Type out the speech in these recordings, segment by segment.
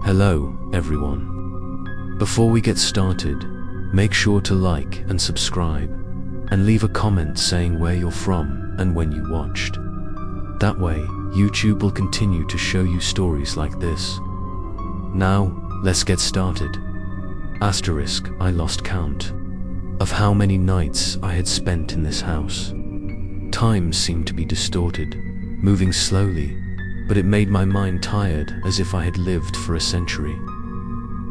Hello, everyone. Before we get started, make sure to like and subscribe, and leave a comment saying where you're from and when you watched. That way, YouTube will continue to show you stories like this. Now, let's get started. Asterisk, I lost count of how many nights I had spent in this house. Time seemed to be distorted, moving slowly, but it made my mind tired as if I had lived for a century.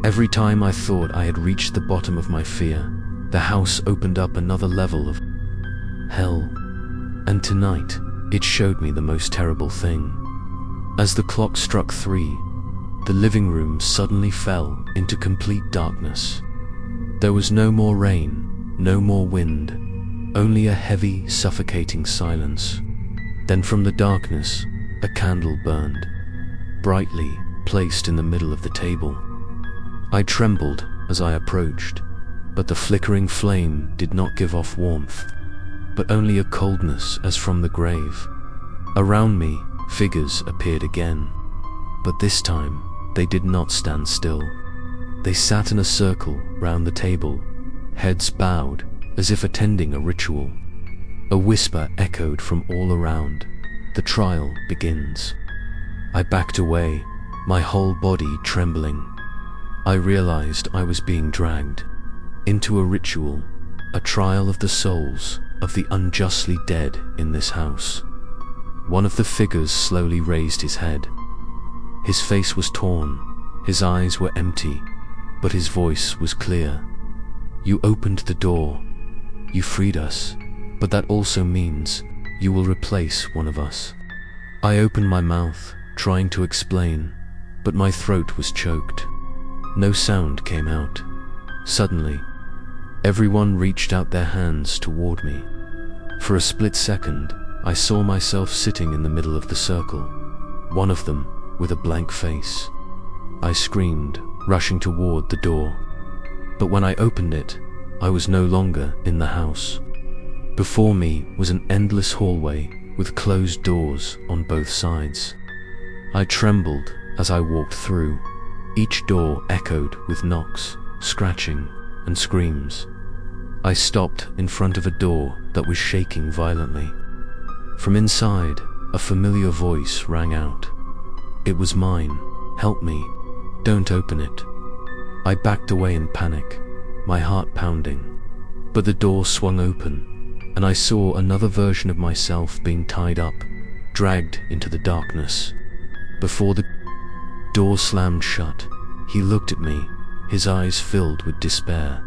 Every time I thought I had reached the bottom of my fear, the house opened up another level of hell. And tonight, it showed me the most terrible thing. As the clock struck 3, the living room suddenly fell into complete darkness. There was no more rain, no more wind, only a heavy, suffocating silence. Then from the darkness, a candle burned, brightly placed in the middle of the table. I trembled as I approached, but the flickering flame did not give off warmth, but only a coldness as from the grave. Around me, figures appeared again, but this time they did not stand still. They sat in a circle round the table, heads bowed as if attending a ritual. A whisper echoed from all around. The trial begins. I backed away, my whole body trembling. I realized I was being dragged into a ritual, a trial of the souls of the unjustly dead in this house. One of the figures slowly raised his head. His face was torn, his eyes were empty, but his voice was clear. You opened the door, you freed us, but that also means you will replace one of us. I opened my mouth, trying to explain, but my throat was choked. No sound came out. Suddenly, everyone reached out their hands toward me. For a split second, I saw myself sitting in the middle of the circle, one of them with a blank face. I screamed, rushing toward the door. But when I opened it, I was no longer in the house. Before me was an endless hallway with closed doors on both sides. I trembled as I walked through. Each door echoed with knocks, scratching, and screams. I stopped in front of a door that was shaking violently. From inside, a familiar voice rang out. It was mine. Help me. Don't open it. I backed away in panic, my heart pounding. But the door swung open, and I saw another version of myself being tied up, dragged into the darkness. Before the door slammed shut, he looked at me, his eyes filled with despair.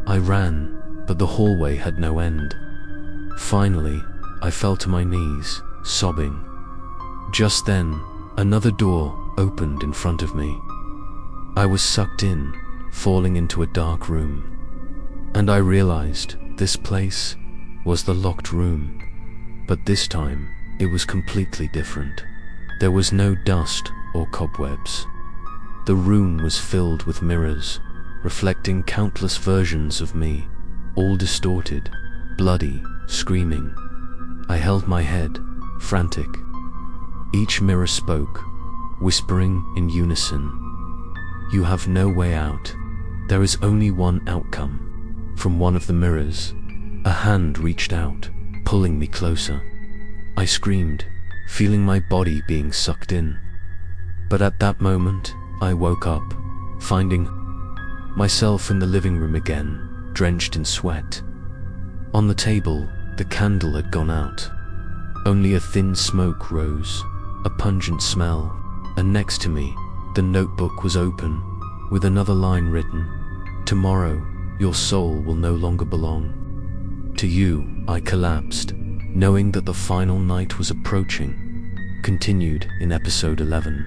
I ran, but the hallway had no end. Finally, I fell to my knees, sobbing. Just then, another door opened in front of me. I was sucked in, falling into a dark room. And I realized this place was the locked room, but this time it was completely different. There was no dust or cobwebs. The room was filled with mirrors, reflecting countless versions of me, all distorted, bloody, screaming. I held my head, frantic. Each mirror spoke, whispering in unison. You have no way out. There is only one outcome. From one of the mirrors, a hand reached out, pulling me closer. I screamed, feeling my body being sucked in. But at that moment, I woke up, finding myself in the living room again, drenched in sweat. On the table, the candle had gone out. Only a thin smoke rose, a pungent smell, and next to me, the notebook was open, with another line written, "Tomorrow, your soul will no longer belong to you." I collapsed, knowing that the final night was approaching. Continued in episode 11.